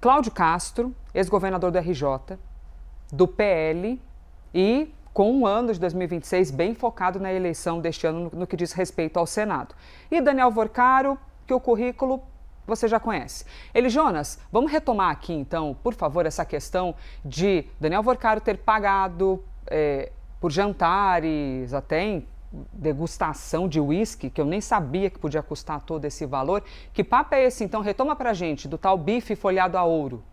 Cláudio Castro, ex-governador do RJ, do PL e com um ano de 2026 bem focado na eleição deste ano no que diz respeito ao Senado. E Daniel Vorcaro, que o currículo você já conhece. Jonas, vamos retomar aqui então, por favor, essa questão de Daniel Vorcaro ter pagado por jantares, até em degustação de uísque, que eu nem sabia que podia custar todo esse valor. Que papo é esse então? Retoma pra gente do tal bife folhado a ouro.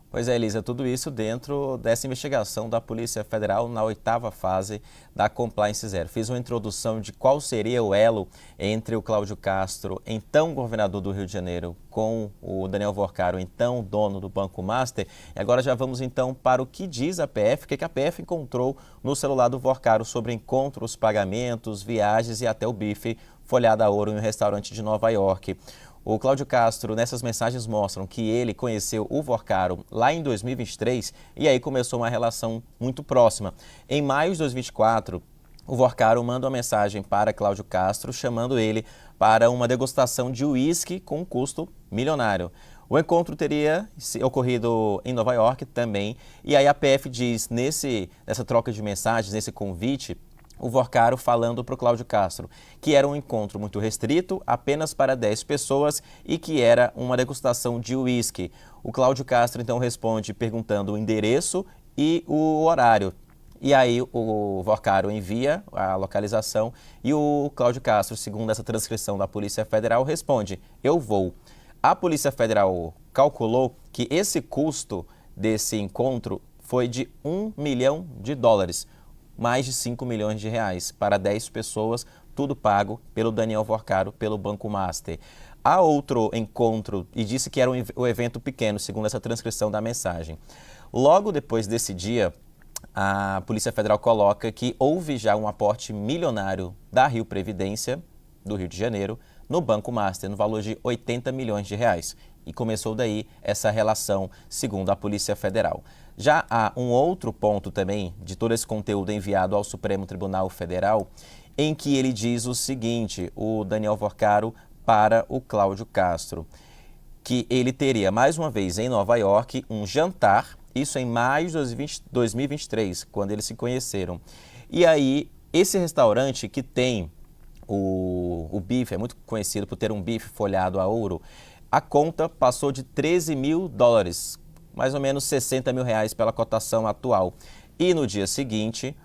Pois é, Elisa, tudo isso dentro dessa investigação da Polícia Federal na 8ª fase da Compliance Zero. Fiz uma introdução de qual seria o elo entre o Cláudio Castro, então governador do Rio de Janeiro, com o Daniel Vorcaro, então dono do Banco Master. E agora já vamos então para o que diz a PF, o que a PF encontrou no celular do Vorcaro sobre encontros, pagamentos, viagens e até o bife folhado a ouro em um restaurante de Nova York. O Cláudio Castro, nessas mensagens, mostram que ele conheceu o Vorcaro lá em 2023 e aí começou uma relação muito próxima. Em maio de 2024, o Vorcaro manda uma mensagem para Cláudio Castro, chamando ele para uma degustação de uísque com um custo milionário. O encontro teria ocorrido em Nova York também, e aí a PF diz nessa troca de mensagens, nesse convite, o Vorcaro falando para o Cláudio Castro que era um encontro muito restrito, apenas para 10 pessoas e que era uma degustação de uísque. O Cláudio Castro então responde perguntando o endereço e o horário. E aí o Vorcaro envia a localização e o Cláudio Castro, segundo essa transcrição da Polícia Federal, responde: eu vou. A Polícia Federal calculou que esse custo desse encontro foi de US$ 1 milhão, mais de 5 milhões de reais, para 10 pessoas, tudo pago pelo Daniel Vorcaro, pelo Banco Master. Há outro encontro, e disse que era um evento pequeno, segundo essa transcrição da mensagem. Logo depois desse dia, a Polícia Federal coloca que houve já um aporte milionário da Rio Previdência, do Rio de Janeiro, no Banco Master, no valor de 80 milhões de reais. E começou daí essa relação, segundo a Polícia Federal. Já há um outro ponto também de todo esse conteúdo enviado ao Supremo Tribunal Federal, em que ele diz o seguinte, o Daniel Vorcaro para o Cláudio Castro, que ele teria mais uma vez em Nova York um jantar, isso em maio de 2023, quando eles se conheceram. E aí, esse restaurante que tem o bife, é muito conhecido por ter um bife folhado a ouro, a conta passou de US$ 13 mil, mais ou menos 60 mil reais pela cotação atual. E no dia seguinte,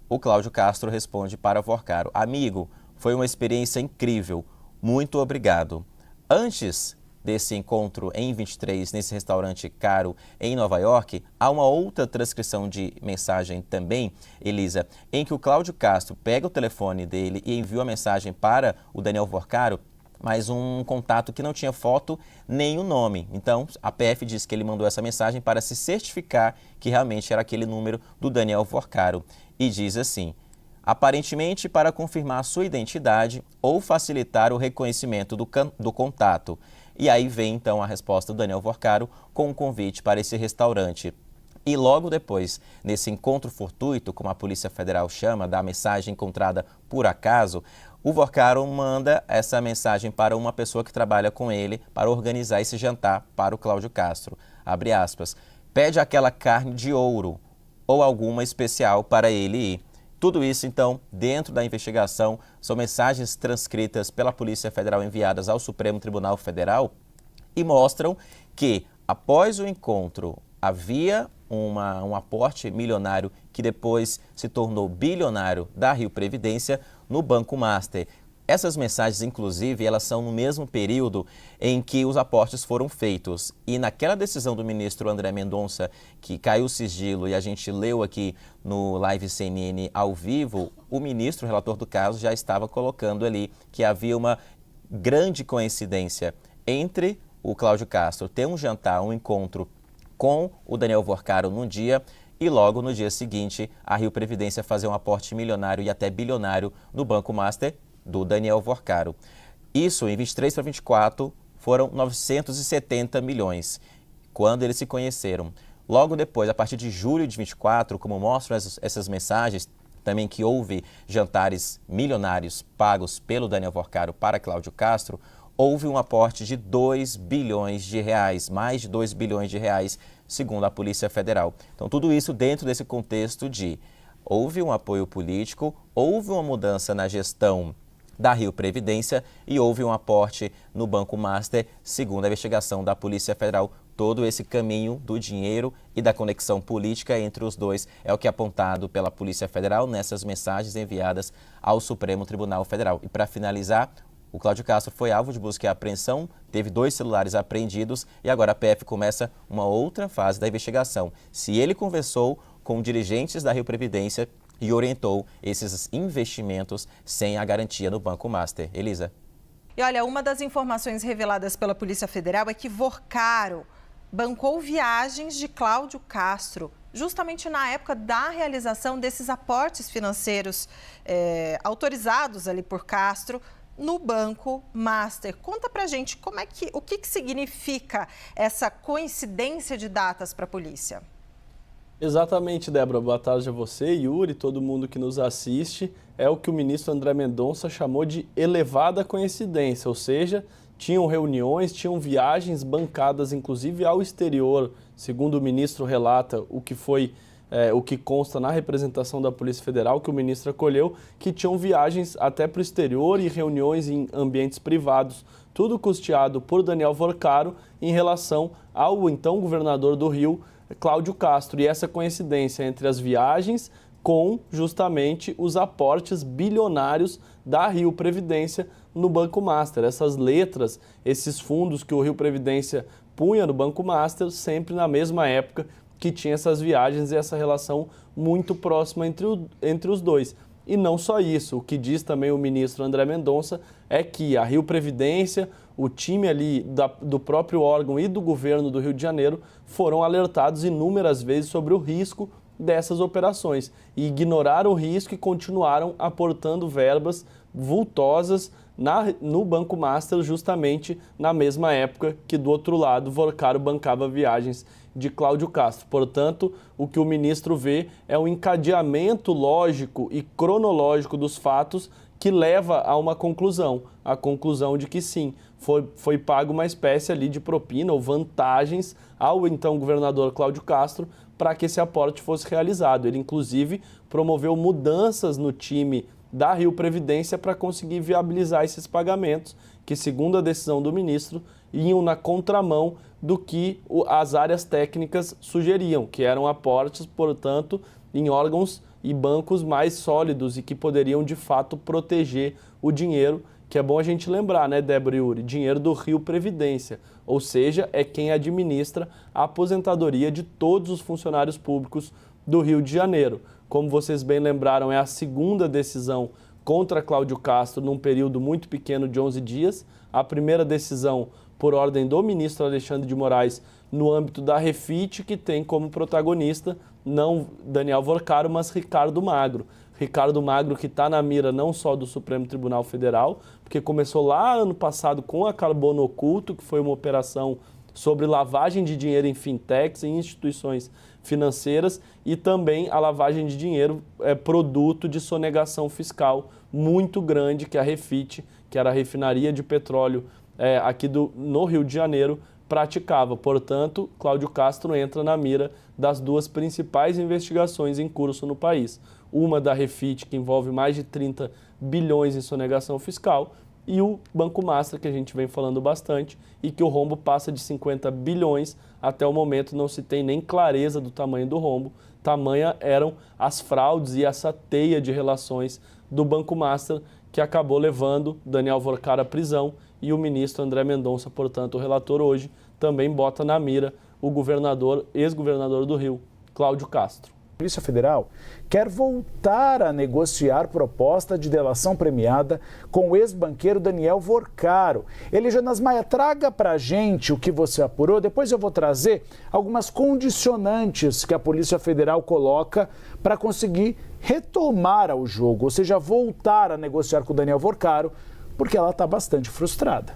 o Cláudio Castro responde para Vorcaro: amigo, foi uma experiência incrível, muito obrigado. Antes desse encontro em 23, nesse restaurante caro em Nova York, há uma outra transcrição de mensagem também, Elisa, em que o Cláudio Castro pega o telefone dele e envia a mensagem para o Daniel Vorcaro, mas um contato que não tinha foto nem o nome. Então, a PF diz que ele mandou essa mensagem para se certificar que realmente era aquele número do Daniel Vorcaro. E diz assim: aparentemente para confirmar sua identidade ou facilitar o reconhecimento do contato. E aí vem então a resposta do Daniel Vorcaro com um convite para esse restaurante. E logo depois, nesse encontro fortuito, como a Polícia Federal chama, da mensagem encontrada por acaso, o Vorcaro manda essa mensagem para uma pessoa que trabalha com ele para organizar esse jantar para o Cláudio Castro. Abre aspas. Pede aquela carne de ouro ou alguma especial para ele ir. Tudo isso, então, dentro da investigação, são mensagens transcritas pela Polícia Federal enviadas ao Supremo Tribunal Federal e mostram que, após o encontro, havia um aporte milionário que depois se tornou bilionário da Rio Previdência no Banco Master. Essas mensagens, inclusive, elas são no mesmo período em que os aportes foram feitos. E naquela decisão do ministro André Mendonça, que caiu o sigilo e a gente leu aqui no Live CNN ao vivo, o ministro, relator do caso, já estava colocando ali que havia uma grande coincidência entre o Cláudio Castro ter um jantar, um encontro com o Daniel Vorcaro num dia e logo no dia seguinte a Rio Previdência fazer um aporte milionário e até bilionário no Banco Master do Daniel Vorcaro. Isso em 23 para 24 foram 970 milhões, quando eles se conheceram. Logo depois, a partir de julho de 24, como mostram essas mensagens, também que houve jantares milionários pagos pelo Daniel Vorcaro para Cláudio Castro, houve um aporte de 2 bilhões de reais, mais de 2 bilhões de reais, segundo a Polícia Federal. Então, tudo isso dentro desse contexto de houve um apoio político, houve uma mudança na gestão da Rio Previdência e houve um aporte no Banco Master, segundo a investigação da Polícia Federal. Todo esse caminho do dinheiro e da conexão política entre os dois é o que é apontado pela Polícia Federal nessas mensagens enviadas ao Supremo Tribunal Federal. E para finalizar, o Cláudio Castro foi alvo de busca e apreensão, teve 2 celulares apreendidos e agora a PF começa uma outra fase da investigação. Se ele conversou com dirigentes da Rio Previdência e orientou esses investimentos sem a garantia no Banco Master. Elisa. E olha, uma das informações reveladas pela Polícia Federal é que Vorcaro bancou viagens de Cláudio Castro, justamente na época da realização desses aportes financeiros autorizados ali por Castro no Banco Master. Conta pra gente o que significa essa coincidência de datas para a polícia. Exatamente, Débora. Boa tarde a você, Yuri, todo mundo que nos assiste. É o que o ministro André Mendonça chamou de elevada coincidência, ou seja, tinham reuniões, tinham viagens bancadas, inclusive ao exterior, segundo o ministro relata o que consta na representação da Polícia Federal, que o ministro acolheu, que tinham viagens até para o exterior e reuniões em ambientes privados, tudo custeado por Daniel Vorcaro em relação ao então governador do Rio, Cláudio Castro. E essa coincidência entre as viagens com justamente os aportes bilionários da Rio Previdência no Banco Master. Essas letras, esses fundos que o Rio Previdência punha no Banco Master, sempre na mesma época que tinha essas viagens e essa relação muito próxima entre os dois. E não só isso, o que diz também o ministro André Mendonça é que a Rio Previdência, o time ali do próprio órgão e do governo do Rio de Janeiro foram alertados inúmeras vezes sobre o risco dessas operações e ignoraram o risco e continuaram aportando verbas vultosas no Banco Master justamente na mesma época que do outro lado Vorcaro bancava viagens de Cláudio Castro. Portanto, o que o ministro vê é um encadeamento lógico e cronológico dos fatos que leva a uma conclusão, a conclusão de que sim, foi pago uma espécie ali de propina ou vantagens ao então governador Cláudio Castro para que esse aporte fosse realizado. Ele, inclusive, promoveu mudanças no time da Rio Previdência para conseguir viabilizar esses pagamentos, que, segundo a decisão do ministro, iam na contramão do que as áreas técnicas sugeriam, que eram aportes, portanto, em órgãos e bancos mais sólidos e que poderiam, de fato, proteger o dinheiro, que é bom a gente lembrar, né, Débora e Yuri? Dinheiro do Rio Previdência, ou seja, é quem administra a aposentadoria de todos os funcionários públicos do Rio de Janeiro. Como vocês bem lembraram, é a segunda decisão contra Cláudio Castro num período muito pequeno de 11 dias. A primeira decisão por ordem do ministro Alexandre de Moraes no âmbito da Refit, que tem como protagonista não Daniel Vorcaro, mas Ricardo Magro. Ricardo Magro, que está na mira não só do Supremo Tribunal Federal, porque começou lá ano passado com a Carbono Oculto, que foi uma operação sobre lavagem de dinheiro em fintechs, em instituições financeiras, e também a lavagem de dinheiro produto de sonegação fiscal muito grande que a Refit, que era a refinaria de petróleo aqui no Rio de Janeiro, praticava. Portanto, Cláudio Castro entra na mira das duas principais investigações em curso no país. Uma da Refit, que envolve mais de 30 bilhões em sonegação fiscal, e o Banco Master, que a gente vem falando bastante, e que o rombo passa de 50 bilhões. Até o momento não se tem nem clareza do tamanho do rombo. Tamanha eram as fraudes e essa teia de relações do Banco Master, que acabou levando Daniel Vorcaro à prisão, e o ministro André Mendonça, portanto, o relator hoje, também bota na mira o ex-governador do Rio, Cláudio Castro. A Polícia Federal quer voltar a negociar proposta de delação premiada com o ex-banqueiro Daniel Vorcaro. Jonas Maia, traga para a gente o que você apurou. Depois eu vou trazer algumas condicionantes que a Polícia Federal coloca para conseguir retomar ao jogo, ou seja, voltar a negociar com o Daniel Vorcaro, porque ela está bastante frustrada.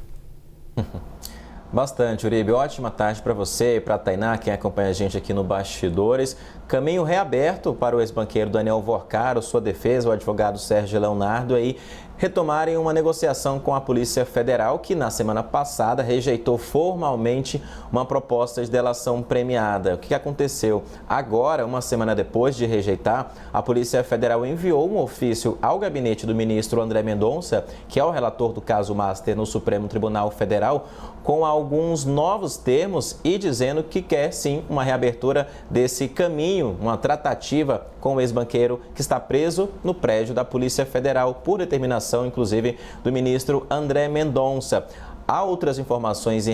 Bastante, Uribe. Ótima tarde para você e para a Tainá, quem acompanha a gente aqui no Bastidores. Caminho reaberto para o ex-banqueiro Daniel Vorcaro, sua defesa, o advogado Sérgio Leonardo aí retomarem uma negociação com a Polícia Federal, que na semana passada rejeitou formalmente uma proposta de delação premiada. O que aconteceu? Agora, uma semana depois de rejeitar, a Polícia Federal enviou um ofício ao gabinete do ministro André Mendonça, que é o relator do caso Master no Supremo Tribunal Federal, com alguns novos termos e dizendo que quer sim uma reabertura desse caminho, uma tratativa com o ex-banqueiro que está preso no prédio da Polícia Federal por determinação, inclusive, do ministro André Mendonça. Há outras informações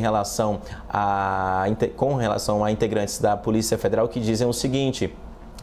com relação a integrantes da Polícia Federal que dizem o seguinte: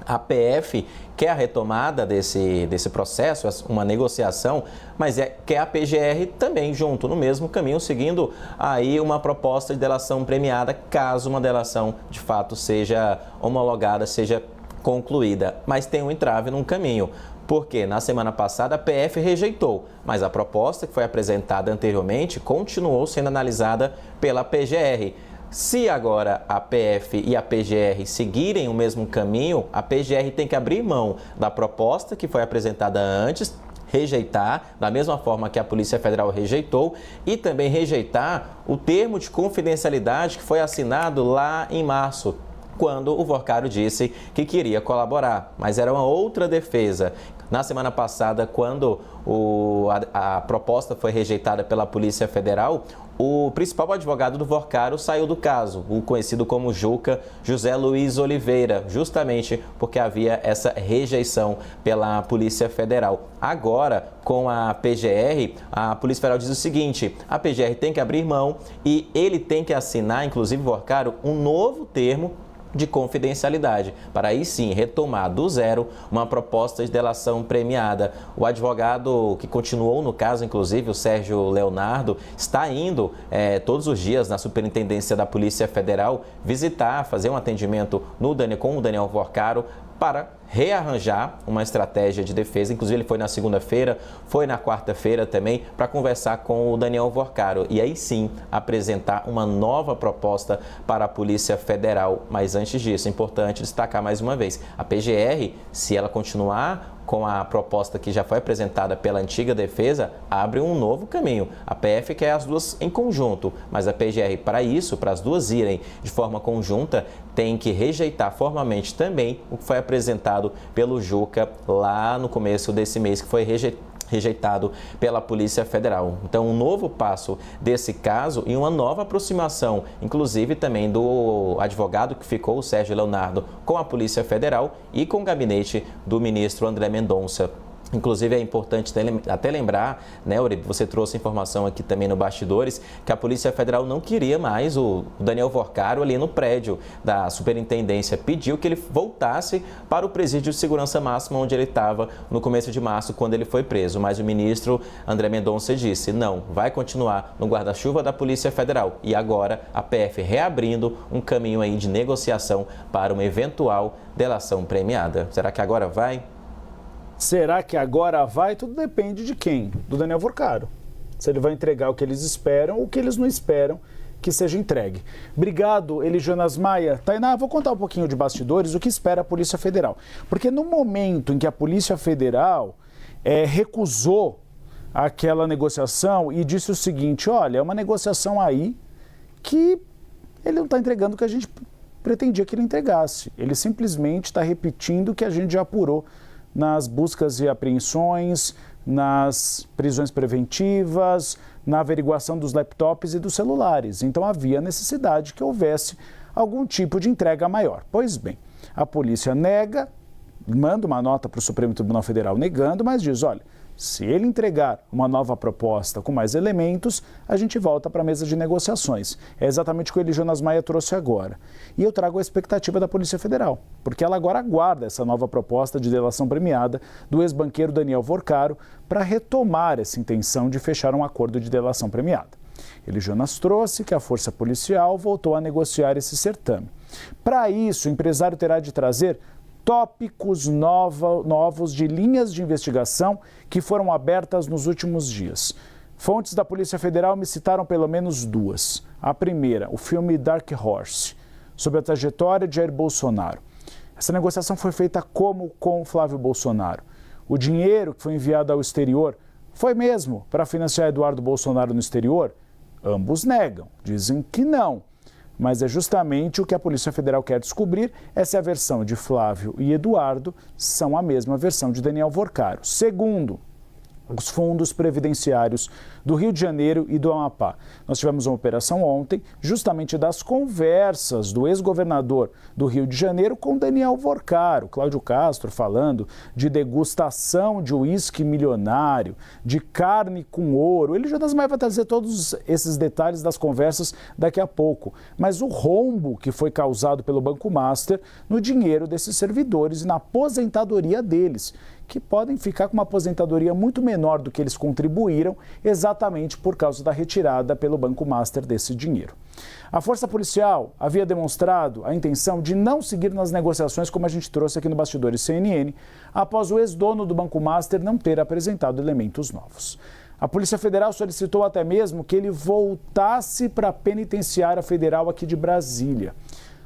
a PF quer a retomada desse processo, uma negociação, mas quer a PGR também junto, no mesmo caminho, seguindo aí uma proposta de delação premiada, caso uma delação de fato seja homologada, seja concluída. Mas tem um entrave num caminho, porque na semana passada a PF rejeitou, mas a proposta que foi apresentada anteriormente continuou sendo analisada pela PGR. Se agora a PF e a PGR seguirem o mesmo caminho, a PGR tem que abrir mão da proposta que foi apresentada antes, rejeitar, da mesma forma que a Polícia Federal rejeitou, e também rejeitar o termo de confidencialidade que foi assinado lá em março, quando o Vorcaro disse que queria colaborar, mas era uma outra defesa. Na semana passada, quando a proposta foi rejeitada pela Polícia Federal, o principal advogado do Vorcaro saiu do caso, o conhecido como Juca, José Luiz Oliveira, justamente porque havia essa rejeição pela Polícia Federal. Agora, com a PGR, a Polícia Federal diz o seguinte: a PGR tem que abrir mão e ele tem que assinar, inclusive Vorcaro, um novo termo de confidencialidade, para aí sim retomar do zero uma proposta de delação premiada. O advogado que continuou no caso, inclusive o Sérgio Leonardo, está indo todos os dias na Superintendência da Polícia Federal visitar, fazer um atendimento com o Daniel Vorcaro para rearranjar uma estratégia de defesa. Inclusive ele foi na segunda-feira, foi na quarta-feira também, para conversar com o Daniel Vorcaro e aí sim apresentar uma nova proposta para a Polícia Federal. Mas antes disso, é importante destacar mais uma vez, a PGR, se ela continuar com a proposta que já foi apresentada pela antiga defesa, abre um novo caminho. A PF quer as duas em conjunto, mas a PGR, para isso, para as duas irem de forma conjunta, tem que rejeitar formalmente também o que foi apresentado pelo Juca lá no começo desse mês, que foi rejeitado pela Polícia Federal. Então, um novo passo desse caso e uma nova aproximação, inclusive também do advogado que ficou, o Sérgio Leonardo, com a Polícia Federal e com o gabinete do ministro André Mendonça. Inclusive é importante até lembrar, né, Uribe, você trouxe informação aqui também no Bastidores, que a Polícia Federal não queria mais o Daniel Vorcaro ali no prédio da Superintendência, pediu que ele voltasse para o presídio de segurança máxima onde ele estava no começo de março, quando ele foi preso, mas o ministro André Mendonça disse, não, vai continuar no guarda-chuva da Polícia Federal. E agora a PF reabrindo um caminho aí de negociação para uma eventual delação premiada. Será que agora vai? Será que agora vai? Tudo depende de quem? Do Daniel Vorcaro. Se ele vai entregar o que eles esperam ou o que eles não esperam que seja entregue. Obrigado, Elijonas Maia. Tainá, vou contar um pouquinho de bastidores, o que espera a Polícia Federal. Porque no momento em que a Polícia Federal recusou aquela negociação e disse o seguinte, olha, é uma negociação aí que ele não está entregando o que a gente pretendia que ele entregasse. Ele simplesmente está repetindo o que a gente já apurou nas buscas e apreensões, nas prisões preventivas, na averiguação dos laptops e dos celulares. Então havia necessidade que houvesse algum tipo de entrega maior. Pois bem, a polícia nega, manda uma nota para o Supremo Tribunal Federal negando, mas diz, olha, se ele entregar uma nova proposta com mais elementos, a gente volta para a mesa de negociações. É exatamente o que o Elijonas Maia trouxe agora. E eu trago a expectativa da Polícia Federal, porque ela agora aguarda essa nova proposta de delação premiada do ex-banqueiro Daniel Vorcaro para retomar essa intenção de fechar um acordo de delação premiada. Elijonas trouxe que a Força Policial voltou a negociar esse certame. Para isso, o empresário terá de trazer tópicos novos de linhas de investigação que foram abertas nos últimos dias. Fontes da Polícia Federal me citaram pelo menos duas. A primeira, o filme Dark Horse, sobre a trajetória de Jair Bolsonaro. Essa negociação foi feita como com Flávio Bolsonaro. O dinheiro que foi enviado ao exterior Foi mesmo para financiar Eduardo Bolsonaro no exterior? Ambos negam, dizem que não. Mas é justamente o que a Polícia Federal quer descobrir é se a versão de Flávio e Eduardo são a mesma versão de Daniel Vorcaro. Segundo os fundos previdenciários do Rio de Janeiro e do Amapá. Nós tivemos uma operação ontem, justamente das conversas do ex-governador do Rio de Janeiro com Daniel Vorcaro, Cláudio Castro falando de degustação de uísque milionário, de carne com ouro. Ele Jonas Maia vai trazer todos esses detalhes das conversas daqui a pouco. Mas o rombo que foi causado pelo Banco Master no dinheiro desses servidores e na aposentadoria deles, que podem ficar com uma aposentadoria muito menor do que eles contribuíram, exatamente por causa da retirada pelo Banco Master desse dinheiro. A Força Policial havia demonstrado a intenção de não seguir nas negociações, como a gente trouxe aqui no Bastidores CNN, após o ex-dono do Banco Master não ter apresentado elementos novos. A Polícia Federal solicitou até mesmo que ele voltasse para a Penitenciária Federal aqui de Brasília.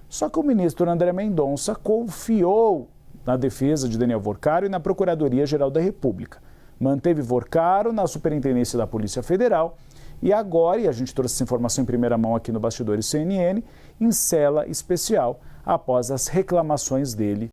Só que o ministro André Mendonça confiou na defesa de Daniel Vorcaro e na Procuradoria-Geral da República. Manteve Vorcaro na Superintendência da Polícia Federal e agora, e a gente trouxe essa informação em primeira mão aqui no Bastidores CNN, em cela especial após as reclamações dele